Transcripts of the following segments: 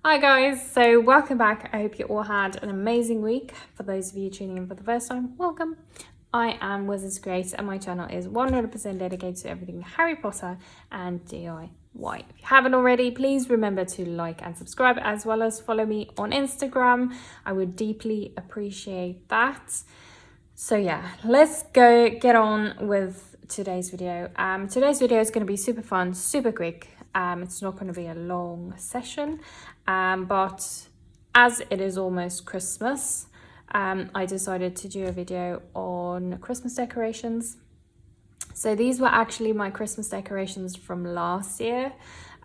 Hi guys, so welcome back. I hope you all had an amazing week. For those of you tuning in for the first time, welcome. I am Wizards Grace and my channel is 100% dedicated to everything Harry Potter and DIY. If you haven't already, please remember to like and subscribe, as well as follow me on Instagram. I would deeply appreciate that. So yeah, let's get on with today's video. Today's video is going to be super fun, super quick. It's not going to be a long session, but as it is almost Christmas, I decided to do a video on Christmas decorations. So these were actually my Christmas decorations from last year.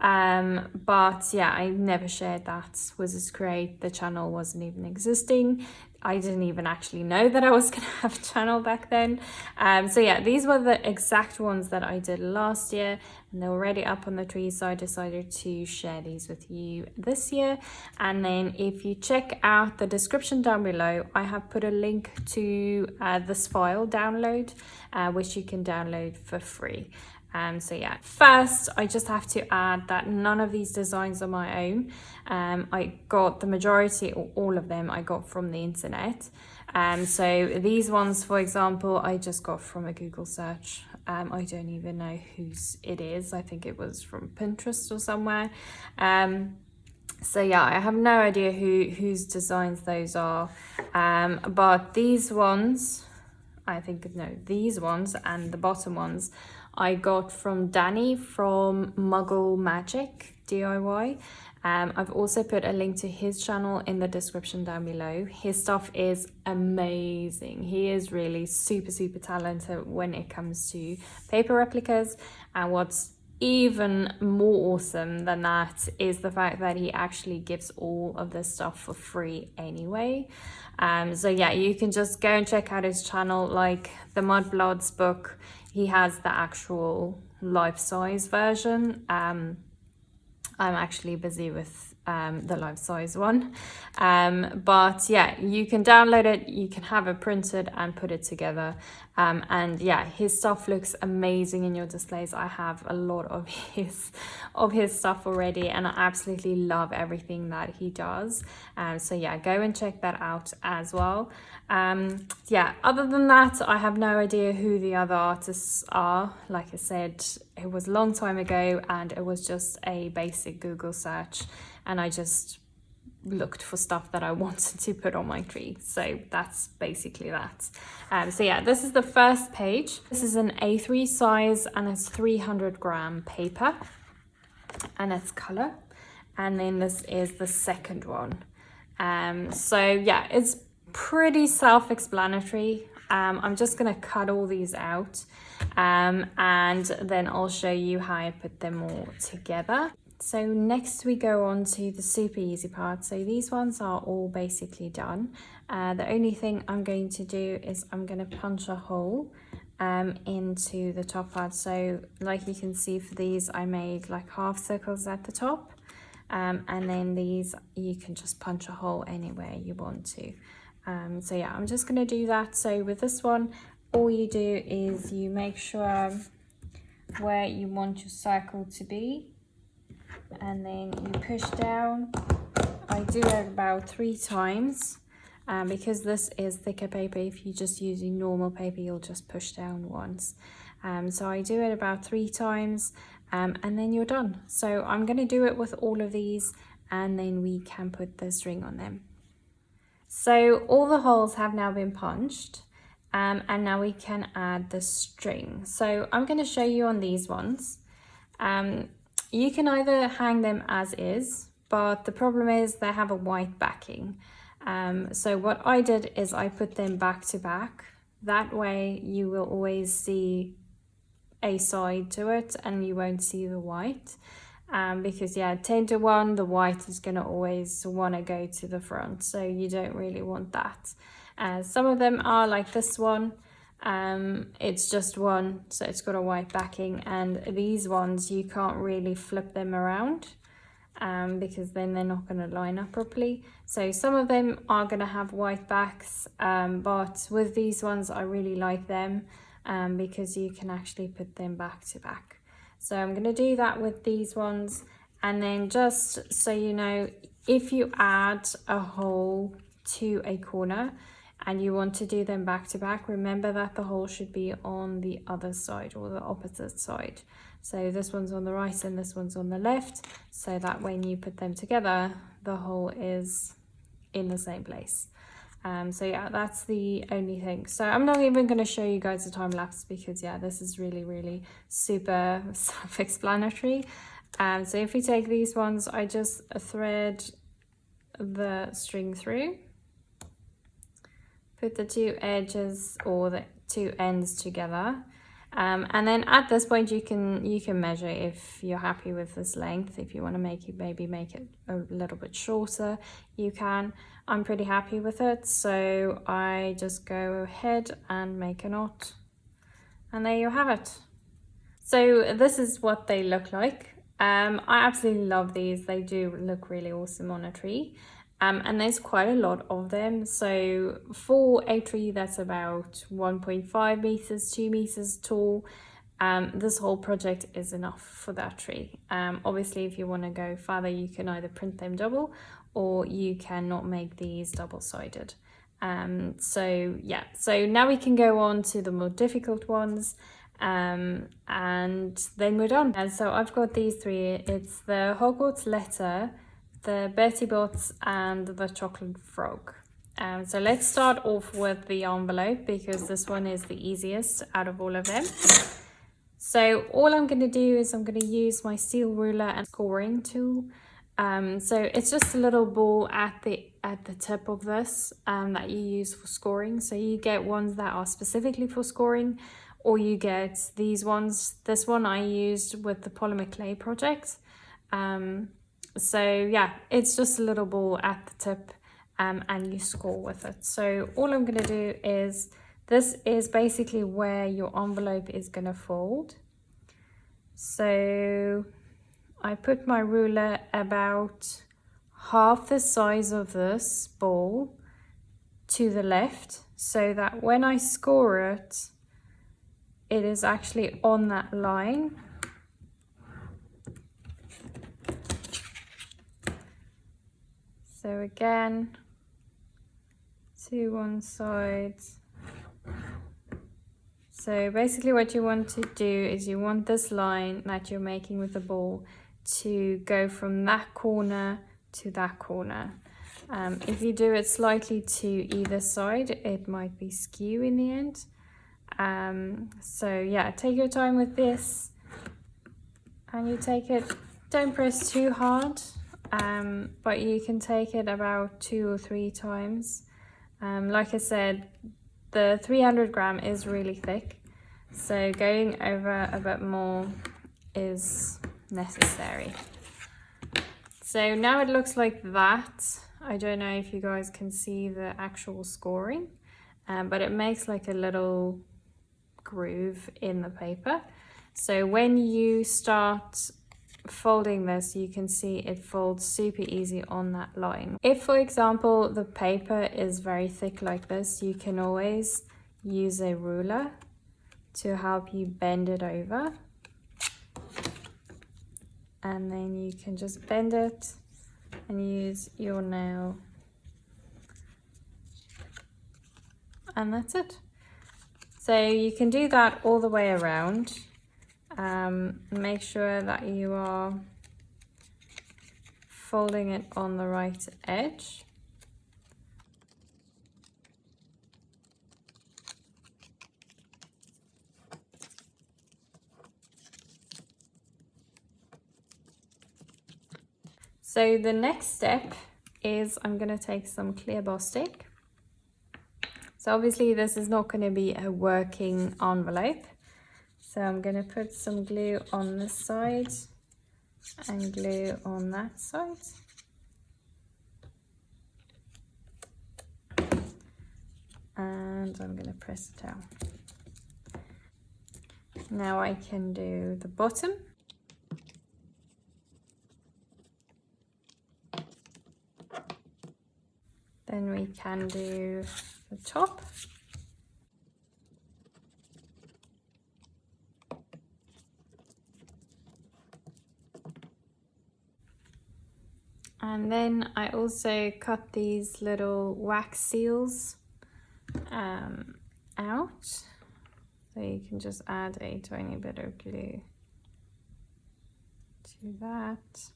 But yeah, I never shared that. Was great. The channel wasn't even existing. I didn't even actually know that I was going to have a channel back then. So yeah, these were the exact ones that I did last year, and they're already up on the tree. So I decided to share these with you this year. And then if you check out the description down below, I have put a link to this file download, which you can download for free. So yeah, first I just have to add that none of these designs are my own. I got the majority or all of them I got from the internet. So these ones, for example, I just got from a Google search. I don't even know whose it is. I think it was from Pinterest or somewhere. So yeah, I have no idea whose designs those are. But these ones, these ones and the bottom ones I got from Danny from Muggle Magic DIY. I've also put a link to his channel in the description down below. His stuff is amazing. He is really super talented when it comes to paper replicas. And what's even more awesome than that is the fact that he actually gives all of this stuff for free anyway. So yeah, you can just go and check out his channel, like the Mudbloods book. He has the actual life-size version. I'm actually busy with the life-size one, but yeah, you can download it, you can have it printed and put it together, and yeah, his stuff looks amazing in your displays. I have a lot of his stuff already, and I absolutely love everything that he does. So yeah, go and check that out as well. Yeah, other than that, I have no idea who the other artists are. Like I said, it was a long time ago and it was just a basic Google search, and I just looked for stuff that I wanted to put on my tree. So that's basically that. So yeah, this is the first page. This is an A3 size and it's 300-gram paper and it's color. And then this is the second one. So yeah, it's pretty self-explanatory. I'm just gonna cut all these out, and then I'll show you how I put them all together. So next we go on to the super easy part. So these ones are all basically done. The only thing I'm going to do is I'm going to punch a hole into the top part. So like you can see, for these I made like half circles at the top, and then these you can just punch a hole anywhere you want to. So yeah, I'm just going to do that. So with this one, all you do is you make sure where you want your circle to be, and then you push down. I do it about 3 times, because this is thicker paper. If you're just using normal paper, you'll just push down once. So I do it about 3 times, and then you're done. So I'm going to do it with all of these, and then we can put the string on them. So all the holes have now been punched, and now we can add the string. So I'm going to show you on these ones. You can either hang them as is, but the problem is they have a white backing. So what I did is I put them back to back. That way you will always see a side to it and you won't see the white. Because yeah, 10 to 1, the white is going to always want to go to the front, so you don't really want that. Some of them are like this one. It's just one, so it's got a white backing, and these ones you can't really flip them around, because then they're not going to line up properly. So some of them are going to have white backs, but with these ones I really like them, because you can actually put them back to back. So I'm going to do that with these ones, and then just so you know, if you add a hole to a corner and you want to do them back to back, remember that the hole should be on the other side or the opposite side. So this one's on the right and this one's on the left, so that when you put them together, the hole is in the same place. So yeah, that's the only thing. So I'm not even going to show you guys the time lapse because yeah, this is really super self-explanatory. So if we take these ones, I just thread the string through, put the two edges or the two ends together, and then at this point you can measure if you're happy with this length. If you want to maybe make it a little bit shorter, you can. I'm pretty happy with it, so I just go ahead and make a knot, and there you have it. So this is what they look like. I absolutely love these. They do look really awesome on a tree. And there's quite a lot of them. So for a tree that's about 1.5 meters, 2 meters tall, this whole project is enough for that tree. Obviously, if you want to go further, you can either print them double or you cannot make these double-sided. So yeah, so now we can go on to the more difficult ones. And then we're done. And so I've got these three. It's the Hogwarts letter, the Bertie Botts, and the chocolate frog. So let's start off with the envelope because this one is the easiest out of all of them. So all I'm going to do is I'm going to use my steel ruler and scoring tool. So it's just a little ball at the tip of this that you use for scoring. So you get ones that are specifically for scoring, or you get these ones. This one I used with the polymer clay project. So yeah, it's just a little ball at the tip, and you score with it. So all I'm going to do is, this is basically where your envelope is going to fold. So I put my ruler about half the size of this ball to the left, so that when I score it, it is actually on that line. So again, to one side. So basically what you want to do is you want this line that you're making with the ball to go from that corner to that corner. If you do it slightly to either side, it might be skew in the end. So yeah, take your time with this, and you take it, don't press too hard, but you can take it about 2 or 3 times. Like I said, the 300 gram is really thick, so going over a bit more is necessary. So now it looks like that. I don't know if you guys can see the actual scoring, but it makes like a little groove in the paper. So when you start folding this, you can see it folds super easy on that line. If, for example, the paper is very thick like this, you can always use a ruler to help you bend it over, and then you can just bend it and use your nail, and that's it. So you can do that all the way around. Make sure that you are folding it on the right edge. So the next step is I'm going to take some clear Bostik. So obviously this is not going to be a working envelope. So I'm going to put some glue on this side and glue on that side. And I'm going to press it down. Now I can do the bottom. Then we can do the top. And then I also cut these little wax seals out. So you can just add a tiny bit of glue to that.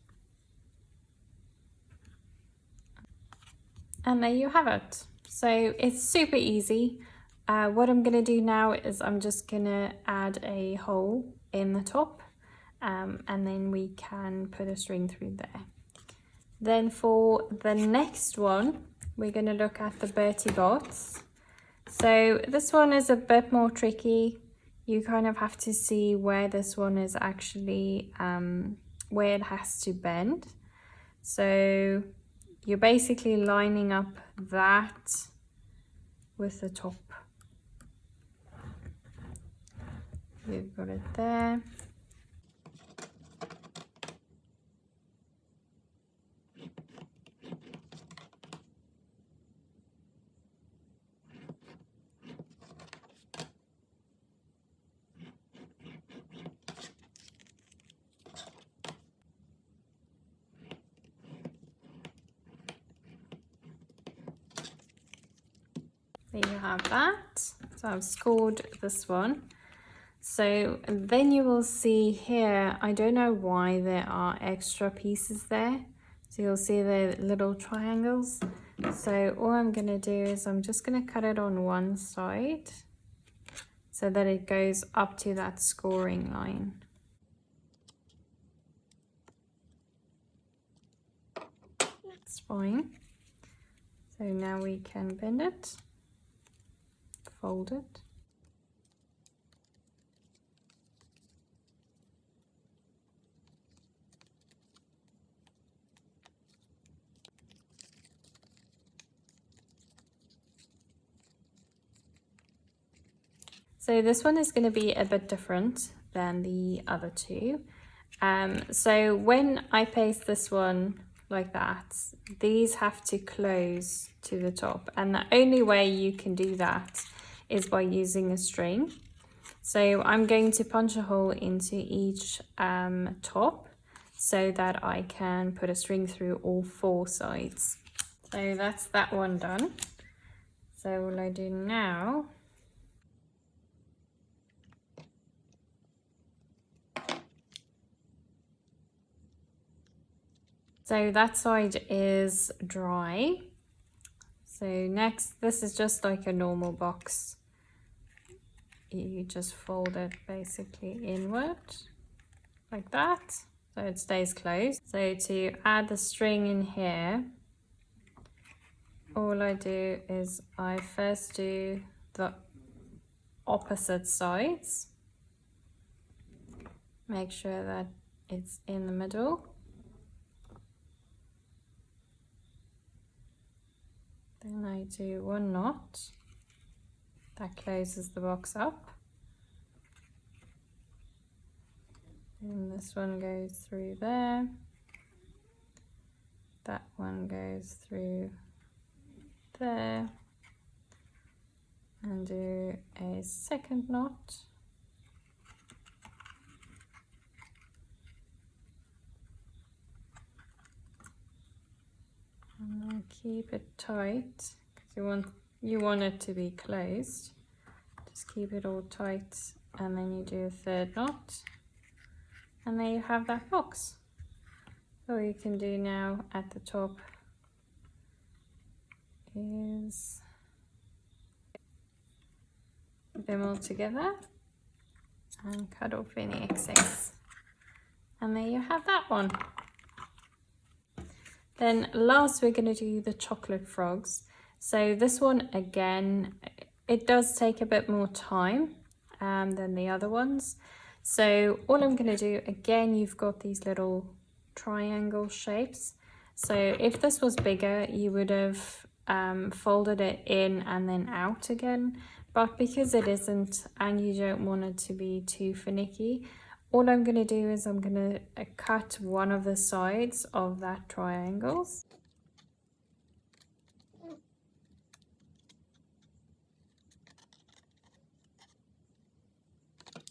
And there you have it. So it's super easy. What I'm gonna do now is I'm just gonna add a hole in the top, and then we can put a string through there. Then for the next one, we're gonna look at the Bertie Botts. So this one is a bit more tricky. You kind of have to see where this one is actually, where it has to bend. So you're basically lining up that with the top. You've got it there. There you have that. So I've scored this one. So then you will see here, I don't know why there are extra pieces there. So you'll see the little triangles. So all I'm gonna do is I'm just gonna cut it on one side so that it goes up to that scoring line. That's fine. So now we can bend it, fold it. So this one is going to be a bit different than the other two. So when I paste this one like that, these have to close to the top, and the only way you can do that is by using a string. So I'm going to punch a hole into each top so that I can put a string through all four sides. So that's that one done. So what I do now, so that side is dry. So next, this is just like a normal box. You just fold it basically inward like that, so it stays closed. So to add the string in here, all I do is I first do the opposite sides. Make sure that it's in the middle. Then I do one knot that closes the box up. And this one goes through there. That one goes through there. And do a second knot. And then keep it tight, because you want it to be closed. Just keep it all tight, and then you do a third knot, and there you have that box. So what you can do now at the top is put them all together and cut off any excess, and there you have that one. Then last we're going to do the chocolate frogs. So this one, again, it does take a bit more time than the other ones. So all I'm going to do, again, you've got these little triangle shapes. So if this was bigger, you would have folded it in and then out again. But because it isn't, and you don't want it to be too finicky, all I'm going to do is I'm going to cut one of the sides of that triangle.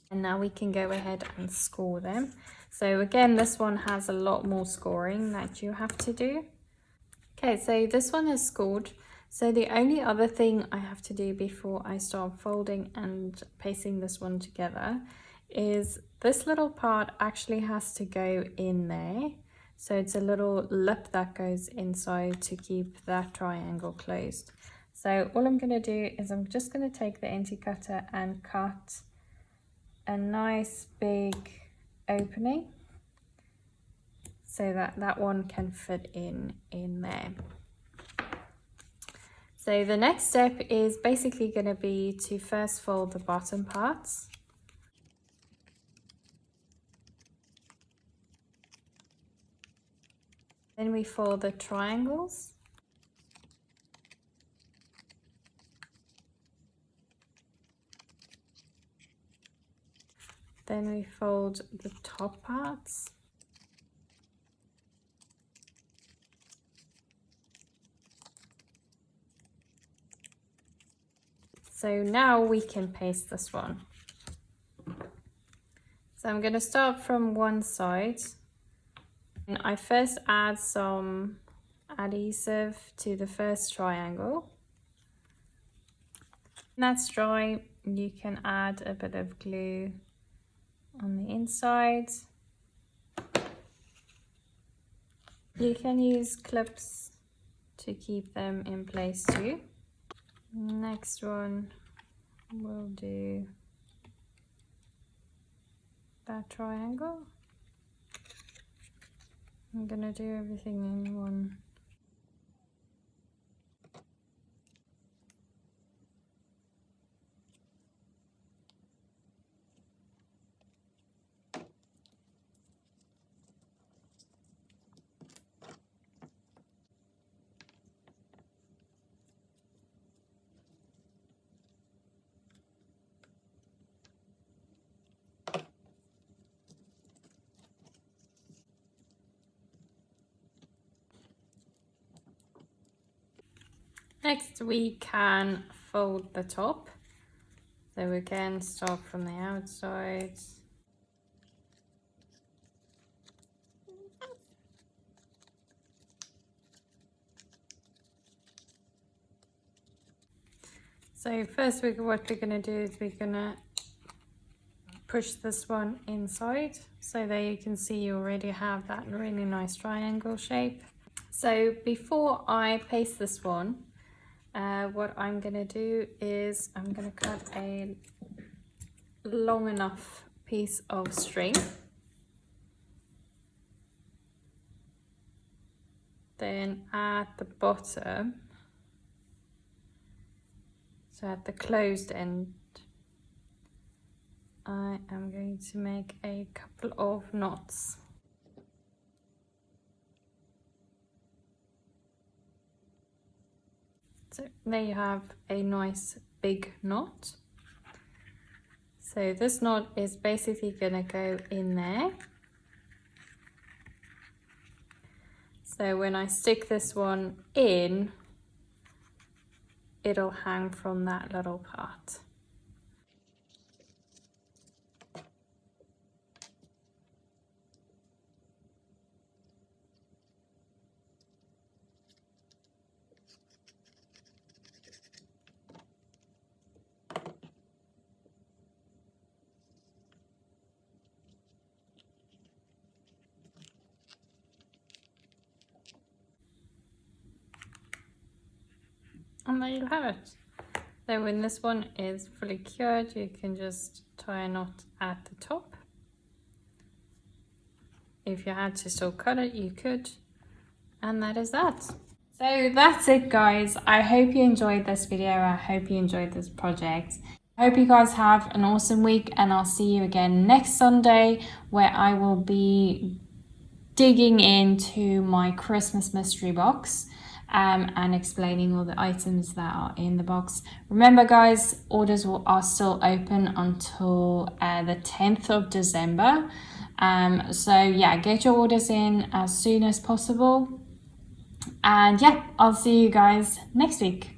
And now we can go ahead and score them. So again, this one has a lot more scoring that you have to do. Okay, so this one is scored. So the only other thing I have to do before I start folding and pasting this one together is this little part actually has to go in there. So it's a little lip that goes inside to keep that triangle closed. So all I'm going to do is I'm just going to take the empty cutter and cut a nice big opening so that that one can fit in there. So the next step is basically going to be to first fold the bottom parts. Then we fold the triangles. Then we fold the top parts. So now we can paste this one. So I'm going to start from one side. And I first add some adhesive to the first triangle. When that's dry, you can add a bit of glue on the inside. You can use clips to keep them in place too. Next one, we'll do that triangle. I'm gonna do everything in one. Next, we can fold the top. So we can start from the outside. So first, what we're going to do is we're going to push this one inside. So there you can see you already have that really nice triangle shape. So before I paste this one, what I'm going to do is I'm going to cut a long enough piece of string. Then at the bottom, so at the closed end, I am going to make a couple of knots. So there you have a nice big knot. So this knot is basically going to go in there. So when I stick this one in, it'll hang from that little part. And there you have it. So when this one is fully cured, you can just tie a knot at the top. If you had to still cut it, you could. And that is that. So that's it, guys. I hope you enjoyed this video. I hope you enjoyed this project. I hope you guys have an awesome week, and I'll see you again next Sunday, where I will be digging into my Christmas mystery box. And explaining all the items that are in the box. Remember, guys, orders are still open until the 10th of December. So yeah, get your orders in as soon as possible. And yeah, I'll see you guys next week.